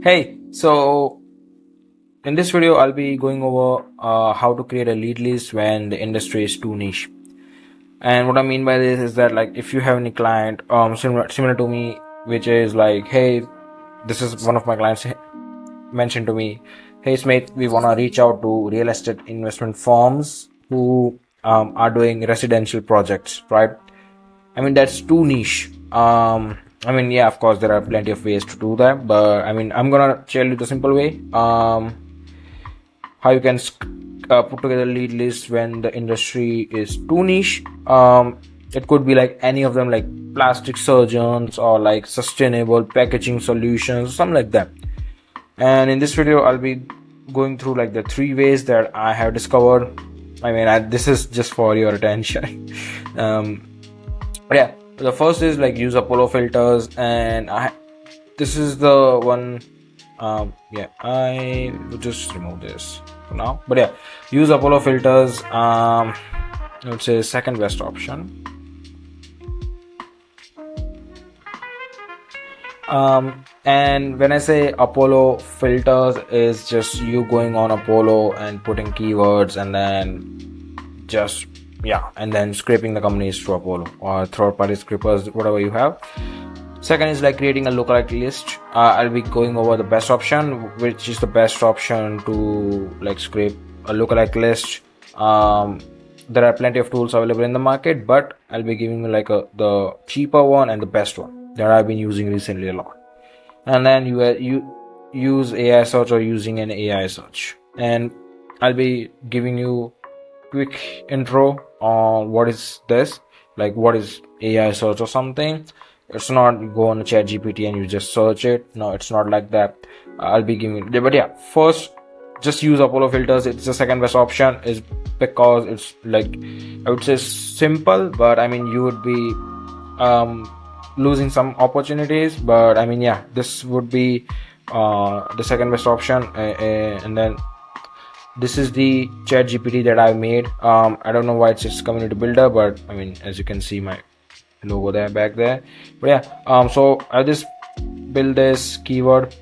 Hey, so in this video, I'll be going over how to create a lead list when the industry is too niche. And what I mean by this is that, like, if you have any client similar to me, which is like, hey, this is one of my clients mentioned to me, hey Smith, we want to reach out to real estate investment firms who are doing residential projects, right? I mean, that's too niche. Yeah, of course, there are plenty of ways to do that, but I mean, I'm gonna tell you the simple way. How you can put together lead list when the industry is too niche. It could be like any of them, like plastic surgeons or like sustainable packaging solutions, something like that. And in this video, I'll be going through like the 3 ways that I have discovered. This is just for your attention. Yeah, the first is like use Apollo filters, and this is the one. I will just remove this for now, but yeah, use Apollo filters. I would say second best option. And when I say Apollo filters, is just you going on Apollo and putting keywords and then just and then scraping the companies through Apollo or third party scrapers, whatever you have. Second is like creating a lookalike list. I'll be going over the best option, which is the best option to like scrape a lookalike list. There are plenty of tools available in the market, but I'll be giving you like the cheaper one and the best one that I've been using recently a lot. And then you use AI search or using an AI search, and I'll be giving you quick intro on what is this, like what is AI search or something. It's not go on chat GPT and you just search it. No, it's not like that. I'll be giving, but yeah, first just use Apollo filters. It's the second best option, is because it's like, I would say simple, but I mean you would be losing some opportunities, but I mean, yeah, this would be the second best option. And then this is the chat GPT that I made. I don't know why it's just community builder, but I mean, as you can see my logo there back there. But yeah, so I just build this keyword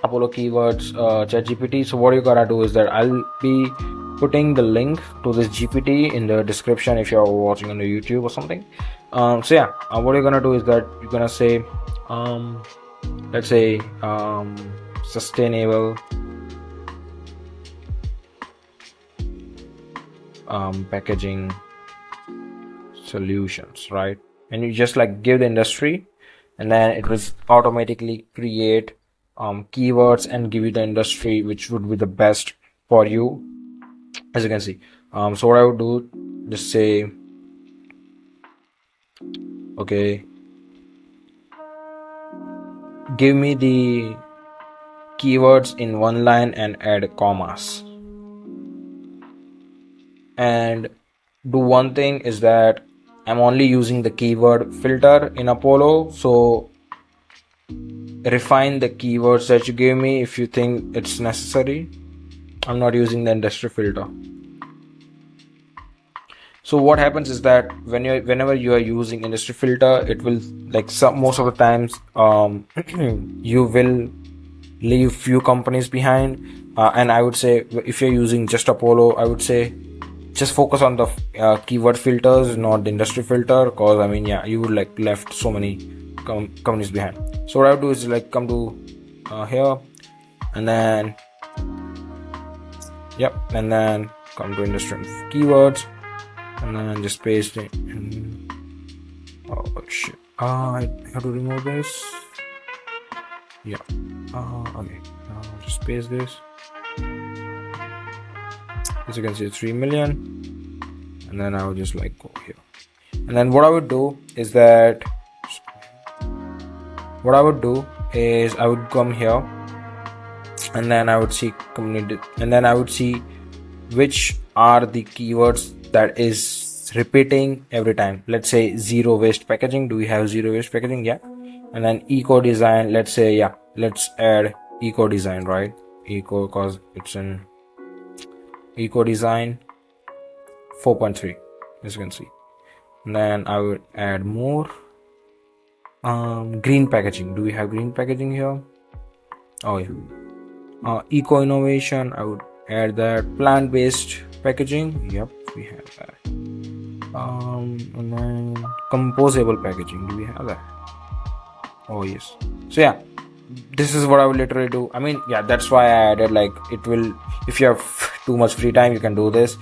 Apollo keywords chat GPT. So what you gotta do is that I'll be putting the link to this GPT in the description if you're watching on the YouTube or something. What you're gonna do is that you're gonna say let's say sustainable packaging solutions, right? And you just like give the industry, and then it will automatically create keywords and give you the industry which would be the best for you, as you can see. So what I would do, just say okay, give me the keywords in one line and add commas, and do one thing is that I'm only using the keyword filter in Apollo, so refine the keywords that you give me if you think it's necessary. I'm not using the industry filter. So what happens is that whenever you are using industry filter, it will like most of the times you will leave few companies behind, and I would say if you're using just Apollo, I would say just focus on the keyword filters, not the industry filter, because I mean, yeah, you would like left so many companies behind. So what I would do is like come to here, and then and then come to industry keywords, and then just paste it. Oh shit! I have to remove this. Yeah. Okay. Just paste this. As you can see, 3 million, and then I would just like go here, and then what I would do is that I would come here, and then I would see community, and then I would see which are the keywords that is repeating every time. Let's say zero waste packaging. Do we have zero waste packaging? Yeah. And then eco design, let's say, yeah, let's add eco design, right? Eco, because it's in eco design 4.3, as you can see. And then I would add more green packaging. Do we have green packaging here? Oh yeah. Eco innovation, I would add that. Plant-based packaging, yep, we have that. And then composable packaging, do we have that? Oh yes. So yeah, this is what I will literally do. I mean, yeah, that's why I added, like, it will, if you have too much free time, you can do this.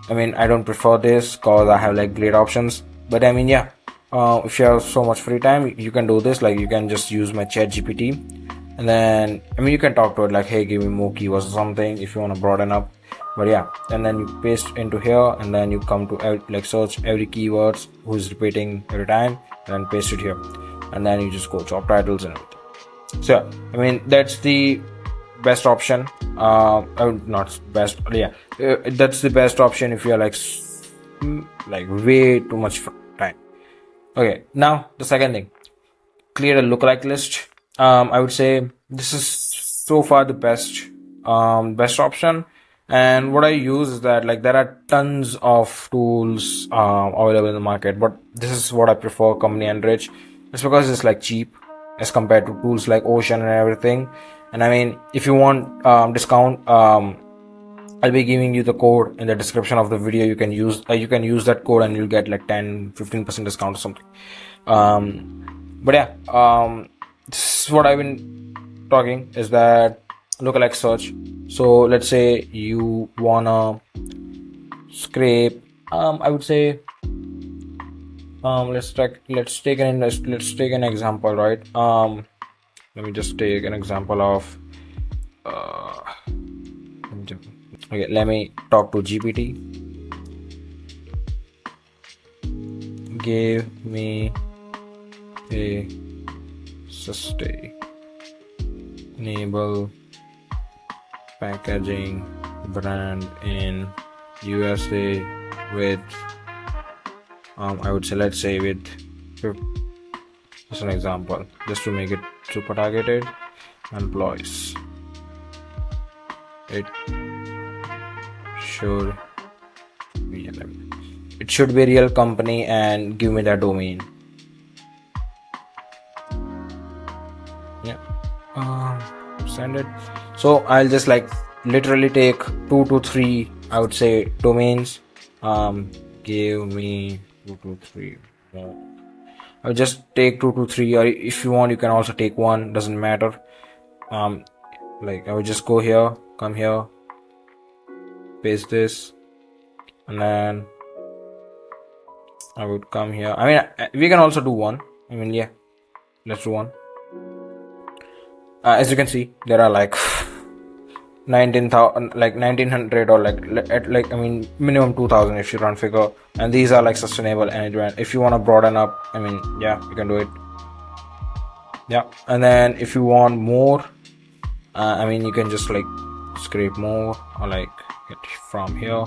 I mean, I don't prefer this because I have like great options, but I mean, yeah, if you have so much free time, you can do this. Like, you can just use my chat GPT, and then, I mean, you can talk to it like, hey, give me more keywords or something if you want to broaden up. But yeah, and then you paste into here, and then you come to like search every keywords who's repeating every time, and then paste it here, and then you just go job titles and everything. So I mean, that's the best option. Not best, yeah, that's the best option if you're like way too much time. Okay, now the second thing, create a lookalike list. I would say this is so far the best option. And what I use is that, like, there are tons of tools available in the market, but this is what I prefer, Company Enrich. It's because it's like cheap as compared to tools like Ocean and everything. And I mean, if you want discount, I'll be giving you the code in the description of the video. You can use that code and you'll get like 10-15% discount or something. But yeah, this is what I've been talking, is that lookalike search. So let's say you wanna scrape, I would say, let's take an example, right? Let me just take an example of okay, let me talk to GPT. Give me a sustainable packaging brand in USA with I would say, let's say, with just an example, just to make it super targeted, employees. It should be a real company, and give me that domain. Yeah, send it. So I'll just like literally take 2 to 3, I would say, domains. Give me 2 to 3 more. I'll just take 2 to 3, or if you want, you can also take 1, doesn't matter. Like, I would just go here, come here, paste this, and then I would come here. I mean, we can also do 1. I mean, yeah, let's do 1. As you can see, there are like 19,000, like 1900, or like I mean, minimum 2000 if you run figure, and these are like sustainable energy. If you want to broaden up, I mean, yeah, you can do it. Yeah, and then if you want more, I mean, you can just like scrape more, or like get from here,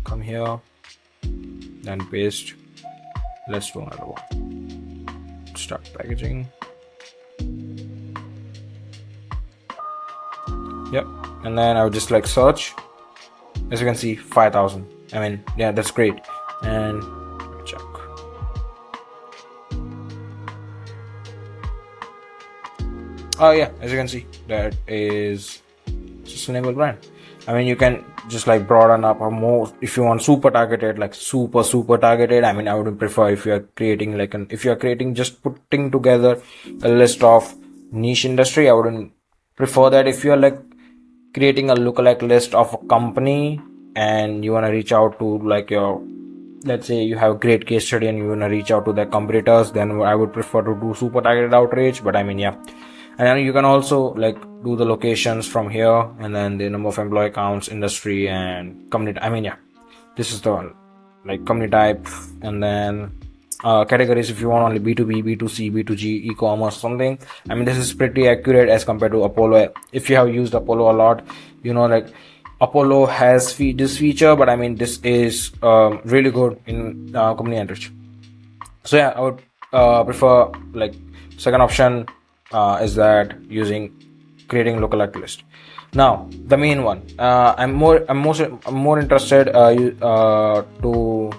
come here, then paste. Let's do another one. Start packaging. Yep, and then I would just like search. As you can see, 5,000. I mean, yeah, that's great. And check. Oh yeah, as you can see, that is sustainable brand. I mean, you can just like broaden up, or more if you want super targeted, like super targeted. I mean, I would prefer if you are creating just putting together a list of niche industry. I wouldn't prefer that. If you are like creating a lookalike list of a company and you want to reach out to like let's say you have a great case study and you want to reach out to their competitors, then I would prefer to do super targeted outreach. But I mean, yeah, and then you can also like do the locations from here, and then the number of employee counts, industry, and company. I mean, yeah, this is the like company type, and then categories if you want only B2B, B2C, B2G, e-commerce, something. I mean, this is pretty accurate as compared to Apollo. If you have used Apollo a lot, you know, like Apollo has this feature, but I mean, this is really good in Company Enrich. So yeah, I would prefer like second option is that creating lookalike list. Now the main one, I'm more interested to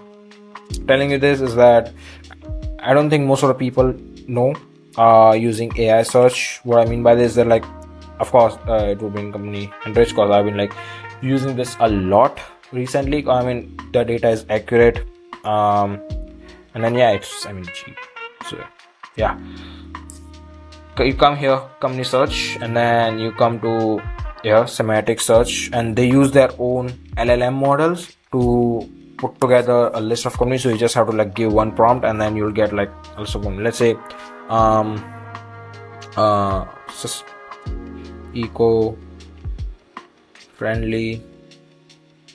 telling you this, is that I don't think most of the people know using AI search. What I mean by this is that, like, of course, it would be in Company Enrich because I've been like using this a lot recently. I mean, the data is accurate, and then yeah, it's, I mean, cheap. So yeah, you come here, company search, and then you come to here, semantic search, and they use their own LLM models to put together a list of companies. So you just have to like give one prompt, and then you'll get like also one. Let's say eco-friendly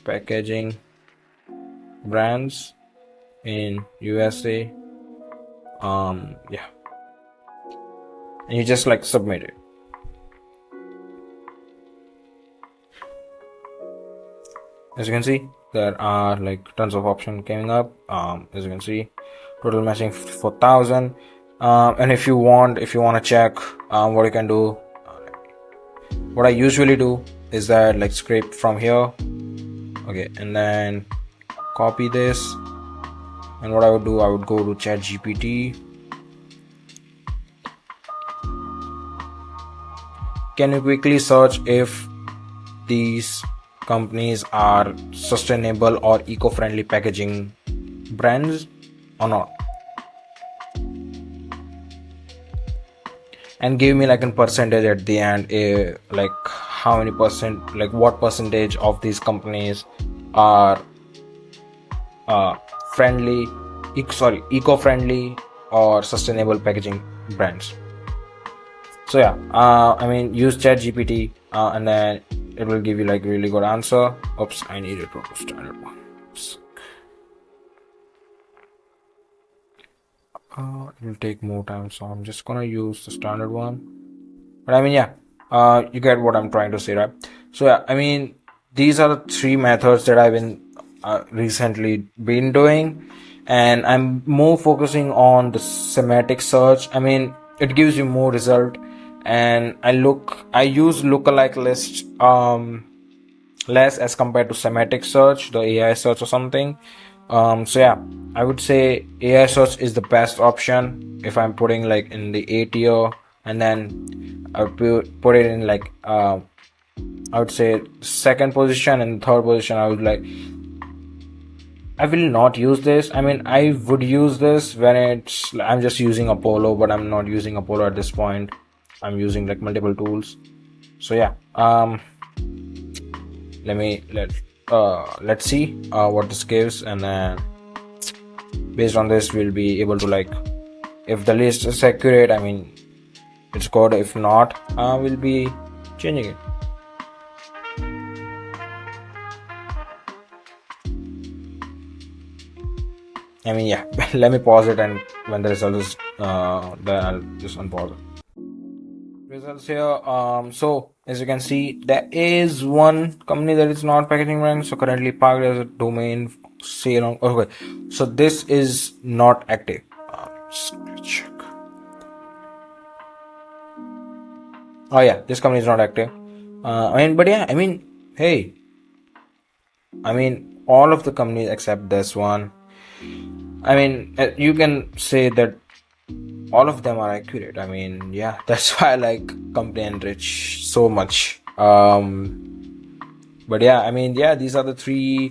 packaging brands in USA. Yeah, and you just like submit it. As you can see, there are like tons of options coming up. As you can see, total matching 4,000. And if you want to check what you can do, what I usually do is that like scrape from here, okay, and then copy this. And what I would do, I would go to ChatGPT. Can you quickly search if these companies are sustainable or eco-friendly packaging brands or not? And give me like a percentage at the end, like how many percent, like what percentage of these companies are eco-friendly or sustainable packaging brands. So yeah, I mean, use ChatGPT, and then it will give you like really good answer. Oops, I needed to standard one. Oops. It will take more time, so I'm just gonna use the standard one. But I mean, yeah, you get what I'm trying to say, right? So yeah, I mean, these are the three methods that I've been recently been doing, and I'm more focusing on the semantic search. I mean, it gives you more result, and I use lookalike list less as compared to semantic search, the AI search or something. So yeah, I would say AI search is the best option if I'm putting like in the A tier, and then I would put it in like I would say second position, and third position I will not use this. I mean, I would use this when I'm just using Apollo, but I'm not using Apollo at this point. I'm using like multiple tools. So yeah, let's see what this gives, and then based on this we'll be able to like, if the list is accurate, I mean, it's good. If not, we'll be changing it. I mean, yeah, let me pause it, and when the result is then I'll just unpause it. Results here. So as you can see, there is one company that is not packaging brand, so currently parked as a domain sale on. Okay, so this is not active. Just check. Oh yeah, this company is not active. But yeah, I mean, hey, I mean, all of the companies except this one, I mean, you can say that all of them are accurate. I mean, yeah, that's why I like Company Enrich so much. But yeah, I mean, yeah, these are the three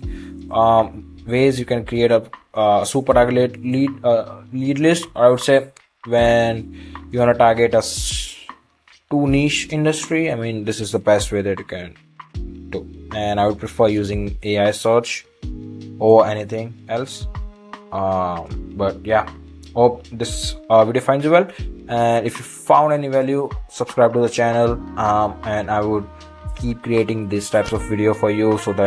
ways you can create a super target lead list. Or I would say when you want to target a too niche industry, I mean, this is the best way that you can do. And I would prefer using AI search or anything else. But yeah, hope this video finds you well, and if you found any value, subscribe to the channel, and I would keep creating these types of video for you so that